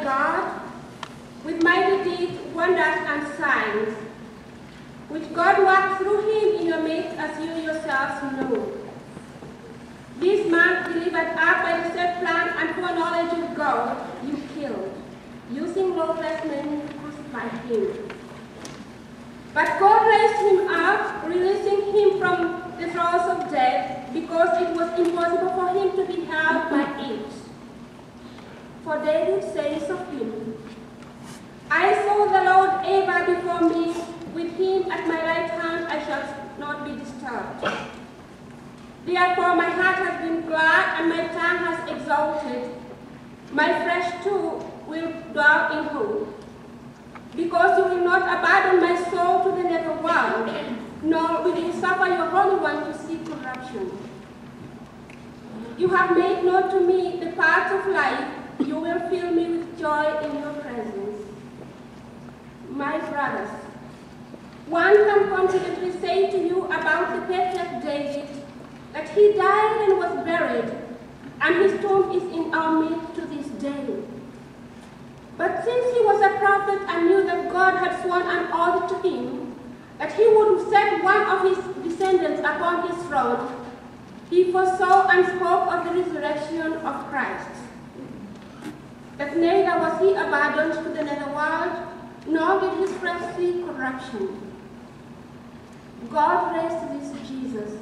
God with mighty deeds, wonders, and signs, which God worked through him in your midst, as you yourselves know. This man, delivered up by the set plan and foreknowledge of God, you killed, using lawless men to crucify him. But God raised him up, releasing him from the throes of death, because it was impossible for him to be held by it. For David says of him, I saw the Lord ever before me, with him at my right hand I shall not be disturbed. Therefore my heart has been glad and my tongue has exulted. My flesh too will dwell in hope. Because you will not abandon my soul to the nether world, nor will you suffer your Holy One to see corruption. You have made known to me the paths of life. You will fill me with joy in your presence. My brothers, one can confidently say to you about the patriarch David that he died and was buried, and his tomb is in our midst to this day. But since he was a prophet and knew that God had sworn an oath to him that he would set one of his descendants upon his throne, he foresaw and spoke of the resurrection of Christ. That neither was he abandoned to the nether world, nor did his flesh see corruption. God raised this Jesus.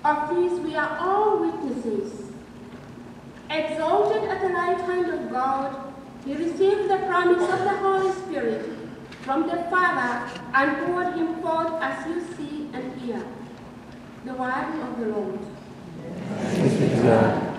Of this we are all witnesses. Exalted at the right hand of God, he received the promise of the Holy Spirit from the Father and poured him forth as you see and hear. The word of the Lord. Thanks be to God.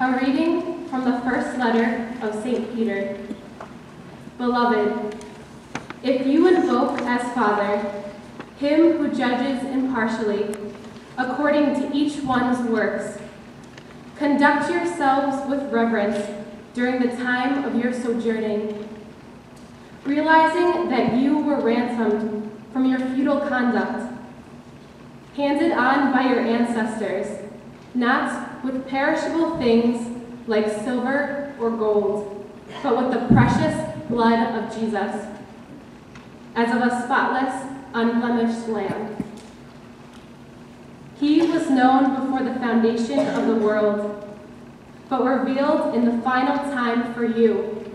A reading from the first letter of St. Peter. Beloved, if you invoke as Father him who judges impartially, according to each one's works, conduct yourselves with reverence during the time of your sojourning, realizing that you were ransomed from your futile conduct, handed on by your ancestors, not with perishable things like silver or gold, but with the precious blood of Jesus, as of a spotless, unblemished lamb. He was known before the foundation of the world, but revealed in the final time for you,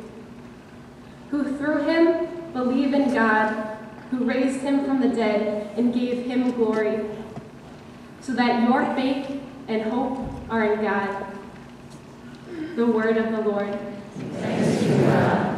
who through him believe in God, who raised him from the dead and gave him glory, so that your faith and hope are in God. The word of the Lord. Thanks be to God.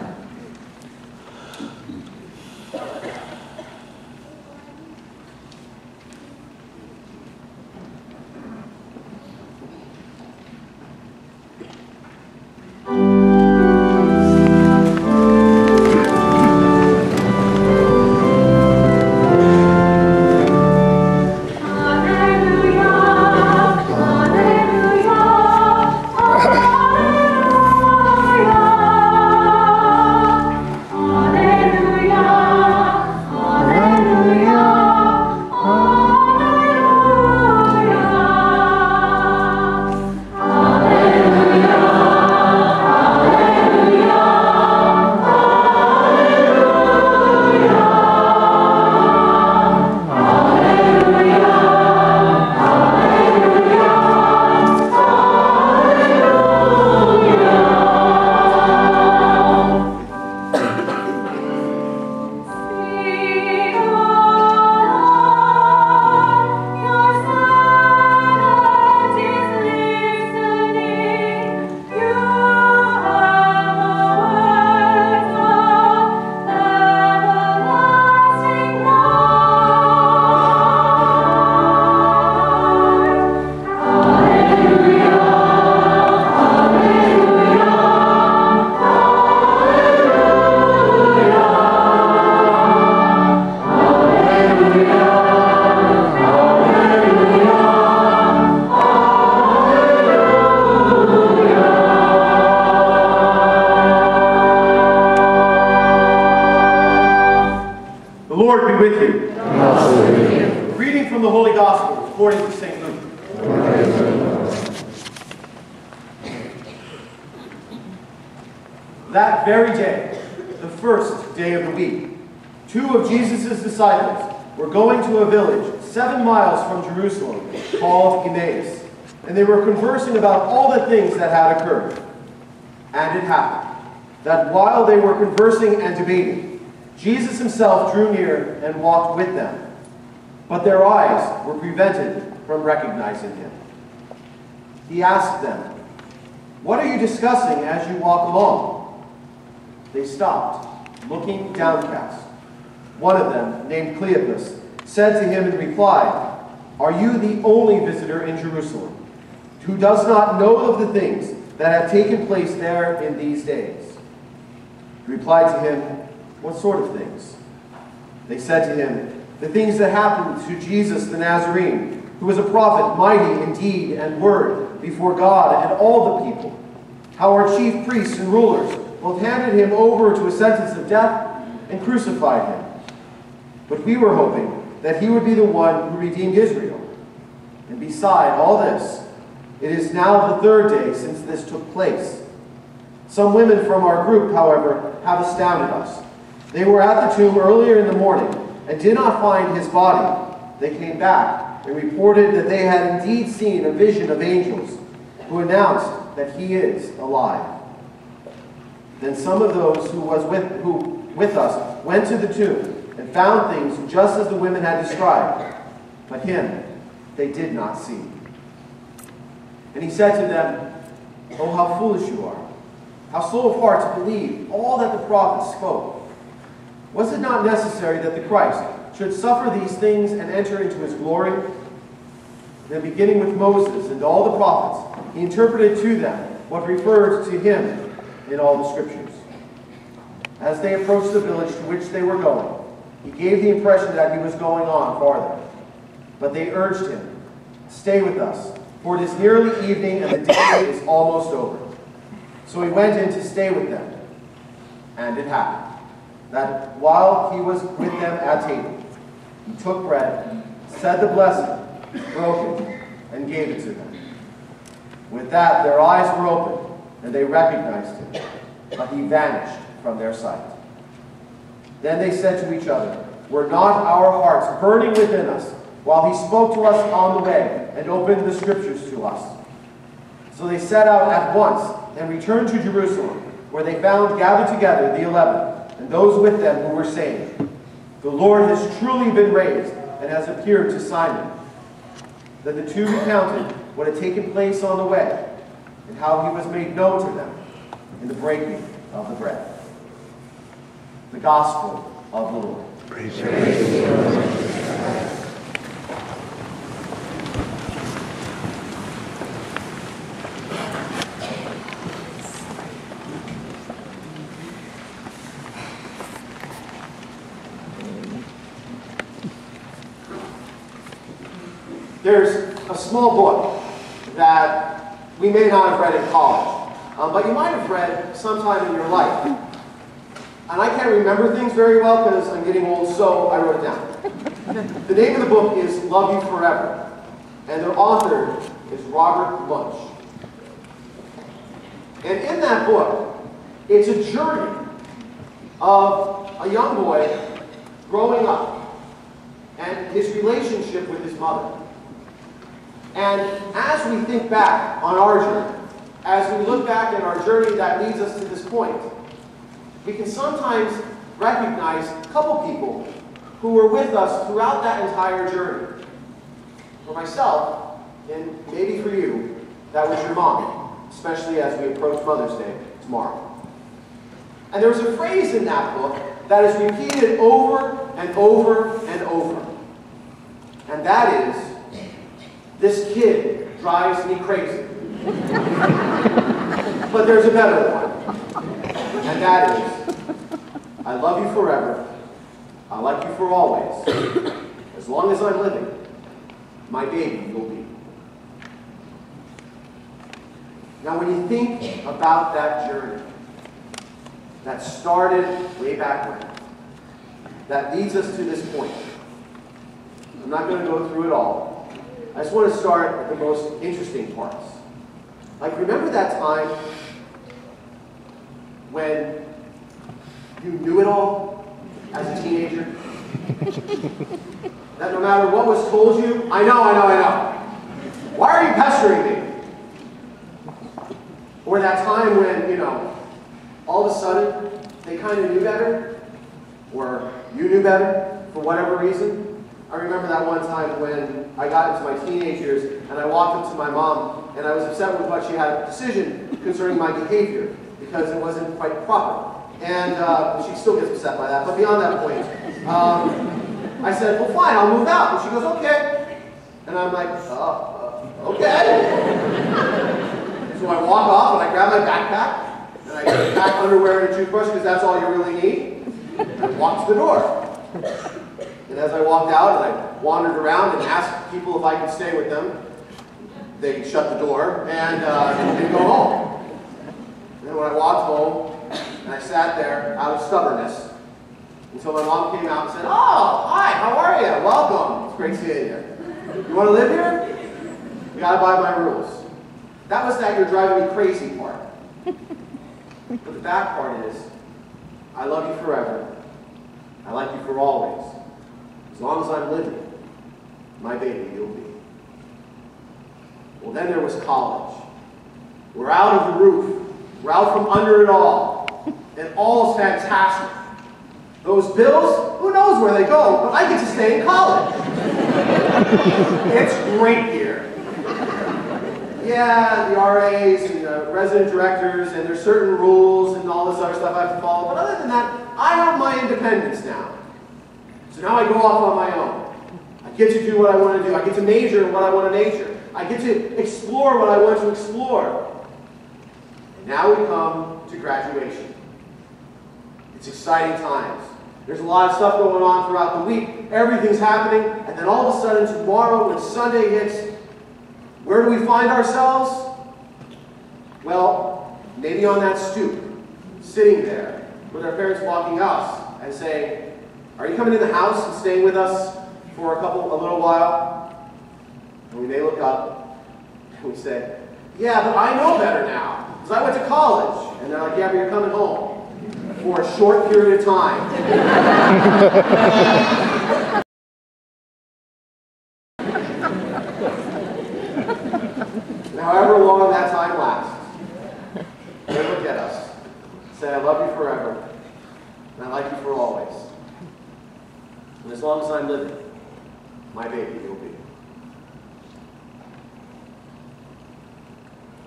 That very day, the first day of the week, 2 of Jesus' disciples were going to a village 7 miles from Jerusalem called Emmaus, and they were conversing about all the things that had occurred. And it happened that while they were conversing and debating, Jesus himself drew near and walked with them, but their eyes were prevented from recognizing him. He asked them, "What are you discussing as you walk along?" They stopped, looking downcast. One of them, named Cleopas, said to him in reply, "Are you the only visitor in Jerusalem who does not know of the things that have taken place there in these days?" He replied to him, "What sort of things?" They said to him, "The things that happened to Jesus the Nazarene, who was a prophet, mighty in deed and word before God and all the people. How our chief priests and rulers both handed him over to a sentence of death and crucified him. But we were hoping that he would be the one who redeemed Israel. And beside all this, it is now the 3rd day since this took place. Some women from our group, however, have astounded us. They were at the tomb earlier in the morning and did not find his body. They came back and reported that they had indeed seen a vision of angels who announced that he is alive." Then some of those who with us went to the tomb and found things just as the women had described, but him they did not see. And he said to them, "Oh, how foolish you are, how slow of heart to believe all that the prophets spoke. Was it not necessary that the Christ should suffer these things and enter into his glory?" Then beginning with Moses and all the prophets, he interpreted to them what referred to him in all the Scriptures. As they approached the village to which they were going, he gave the impression that he was going on farther. But they urged him, "Stay with us, for it is nearly evening and the day is almost over." So he went in to stay with them. And it happened that while he was with them at table, he took bread, said the blessing, broke it, and gave it to them. With that, their eyes were opened, and they recognized him, but he vanished from their sight. Then they said to each other, "Were not our hearts burning within us while he spoke to us on the way and opened the Scriptures to us?" So they set out at once and returned to Jerusalem, where they found gathered together the 11, and those with them who were saying, "The Lord has truly been raised and has appeared to Simon." Then the two recounted what had taken place on the way, and how he was made known to them in the breaking of the bread. The Gospel of the Lord. Praise you, Lord. There's a small book that we may not have read in college, but you might have read sometime in your life. And I can't remember things very well because I'm getting old, so I wrote it down. The name of the book is Love You Forever, and the author is Robert Munch. And in that book, it's a journey of a young boy growing up and his relationship with his mother. And as we think back on our journey, as we look back at our journey that leads us to this point, we can sometimes recognize a couple people who were with us throughout that entire journey. For myself, and maybe for you, that was your mom, especially as we approach Mother's Day tomorrow. And there was a phrase in that book that is repeated over and over and over. And that is, "This kid drives me crazy." But there's a better one. And that is, "I love you forever. I like you for always. As long as I'm living, my baby you'll be." Now when you think about that journey that started way back when, that leads us to this point, I'm not going to go through it all. I just want to start at the most interesting parts. Like, remember that time when you knew it all as a teenager? That no matter what was told you, I know. Why are you pestering me? Or that time when, all of a sudden, they kind of knew better, or you knew better for whatever reason. I remember that one time when I got into my teenage years and I walked up to my mom and I was upset with what she had a decision concerning my behavior because it wasn't quite proper. And she still gets upset by that, but beyond that point, I said, "Well, fine, I'll move out." And she goes, "Okay." And I'm like, okay. So I walk off and I grab my backpack and I pack underwear and a toothbrush because that's all you really need. And I walk to the door. And as I walked out and I wandered around and asked people if I could stay with them, they shut the door and didn't go home. And then when I walked home and I sat there out of stubbornness until my mom came out and said, "Oh, hi, how are you? Welcome. It's great seeing you. You want to live here? You got to abide by my rules." That was that "you're driving me crazy" part. But the back part is, "I love you forever. I like you for always. As long as I'm living, my baby you'll be." Well, then there was college. We're out of the roof. We're out from under it all. And all's fantastic. Those bills, who knows where they go, but I get to stay in college. It's great here. Yeah, the RAs and the resident directors, and there's certain rules and all this other stuff I have to follow. But other than that, I have my independence now. So now I go off on my own. I get to do what I want to do. I get to major in what I want to major. I get to explore what I want to explore. Now we come to graduation. It's exciting times. There's a lot of stuff going on throughout the week. Everything's happening. And then all of a sudden, tomorrow, when Sunday hits, where do we find ourselves? Well, maybe on that stoop, sitting there, with our parents walking us and saying, "Are you coming in the house and staying with us for a little while?" And we may look up and we say, "Yeah, but I know better now, because I went to college." And they're like, "Yeah, but you're coming home for a short period of time." However long that time lasts, they look at us, say, "I love you forever, and I like you for always. And as long as I'm living, my baby you'll be."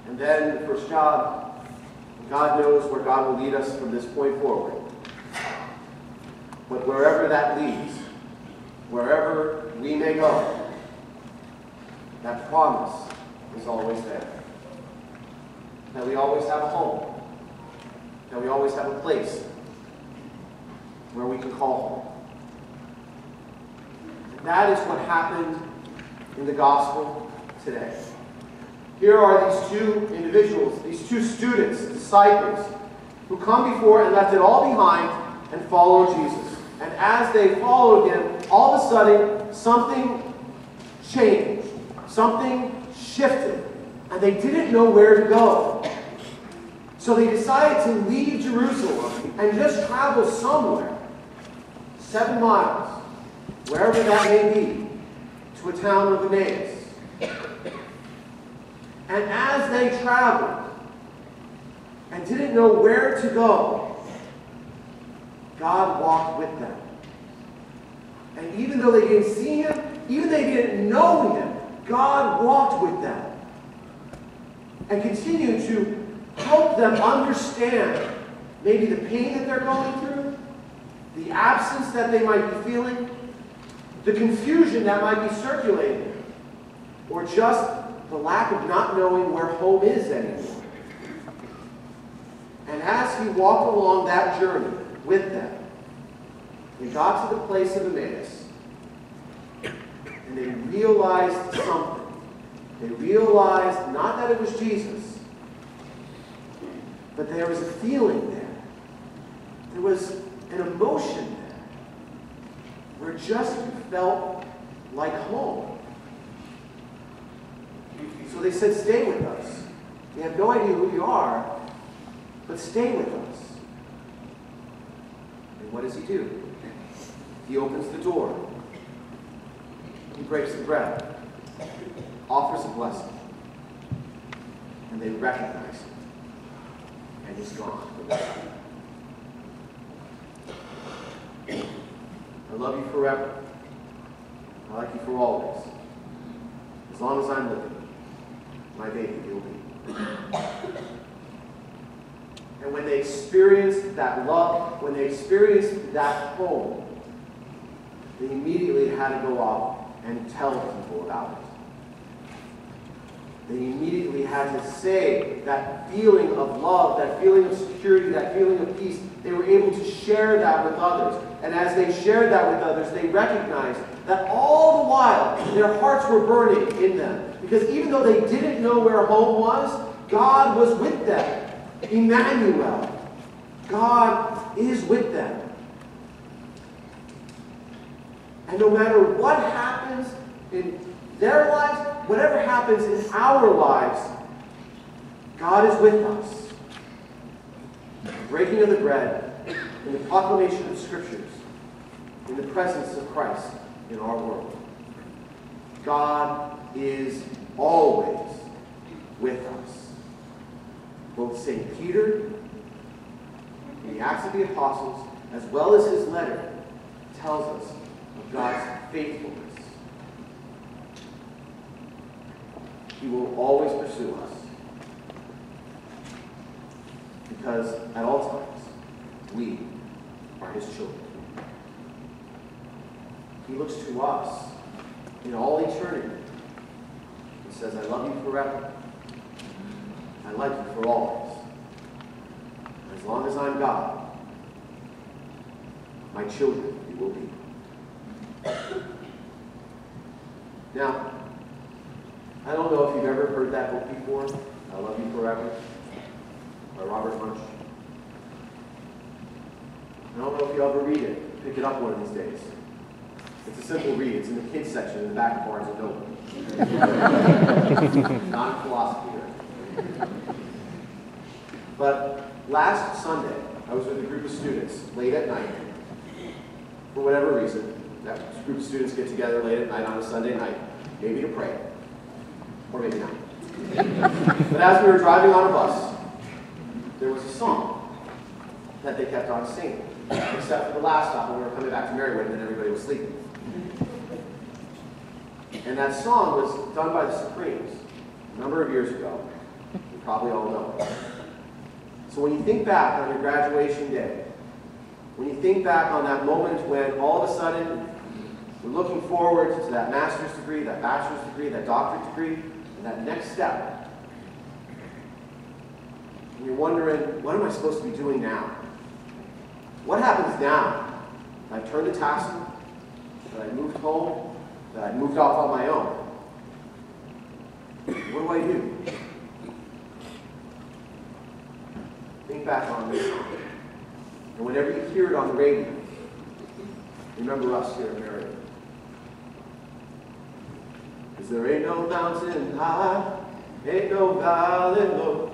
And then the first job, God knows where God will lead us from this point forward. But wherever that leads, wherever we may go, that promise is always there. That we always have a home. That we always have a place where we can call home. And that is what happened in the gospel today. Here are these two individuals, these two students, disciples, who come before and left it all behind and followed Jesus. And as they followed him, all of a sudden, something changed. Something shifted. And they didn't know where to go. So they decided to leave Jerusalem and just travel somewhere, 7 miles, wherever that may be, to a town of Emmaus. And as they traveled and didn't know where to go, God walked with them. And even though they didn't see him, even though they didn't know him, God walked with them and continued to help them understand maybe the pain that they're going through, the absence that they might be feeling, the confusion that might be circulating, or just the lack of not knowing where home is anymore. And as he walked along that journey with them, they got to the place of Emmaus, and they realized something. They realized not that it was Jesus, but there was a feeling there. There was an emotion there, where just felt like home. So they said, "Stay with us. We have no idea who you are, but stay with us." And what does he do? He opens the door. He breaks the bread, offers a blessing, and they recognize it. And he's gone. I love you forever. I like you for always. As long as I'm living, my baby you'll be. And when they experienced that love, when they experienced that home, they immediately had to go off and tell people about it. They immediately had to say that feeling of love, that feeling of security, that feeling of peace. They were able to share that with others. And as they shared that with others, they recognized that all the while their hearts were burning in them. Because even though they didn't know where home was, God was with them. Emmanuel. God is with them. And no matter what happens in their lives, whatever happens in our lives, God is with us. The breaking of the bread, in the proclamation of the Scriptures, in the presence of Christ in our world. God is always with us. Both St. Peter, in the Acts of the Apostles, as well as his letter, tells us of God's faithfulness. He will always pursue us. Because at all times, we are his children. He looks to us in all eternity and says, I love you forever. I like you for always. As long as I'm God, my children you will be. Now, I don't know if you've ever heard that book before, I Love You Forever, by Robert Munch. I don't know if you'll ever read it, pick it up one of these days. It's a simple read. It's in the kids section in the back of Barnes & Noble. Not philosophy here. But last Sunday, I was with a group of students late at night. For whatever reason, that group of students get together late at night on a Sunday night, maybe to pray, or maybe not. But as we were driving on a bus, there was a song that they kept on singing, except for the last stop when we were coming back to Marywood and then everybody was sleeping. And that song was done by the Supremes a number of years ago. You probably all know it. So when you think back on your graduation day, when you think back on that moment when all of a sudden we're looking forward to that master's degree, that bachelor's degree, that doctorate degree, and that next step, and you're wondering, what am I supposed to be doing now? What happens now? That I turned the tassel? That I moved home? That I moved off on my own? What do I do? Think back on this song. And whenever you hear it on the radio, remember us here in Marywood. Because there ain't no mountain high, ain't no valley low,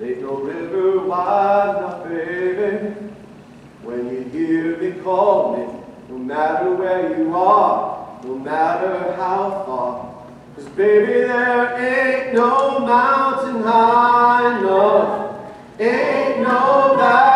ain't no river wide enough, baby. When you hear me call me, no matter where you are, no matter how far. 'Cause baby, there ain't no mountain high enough, ain't no valley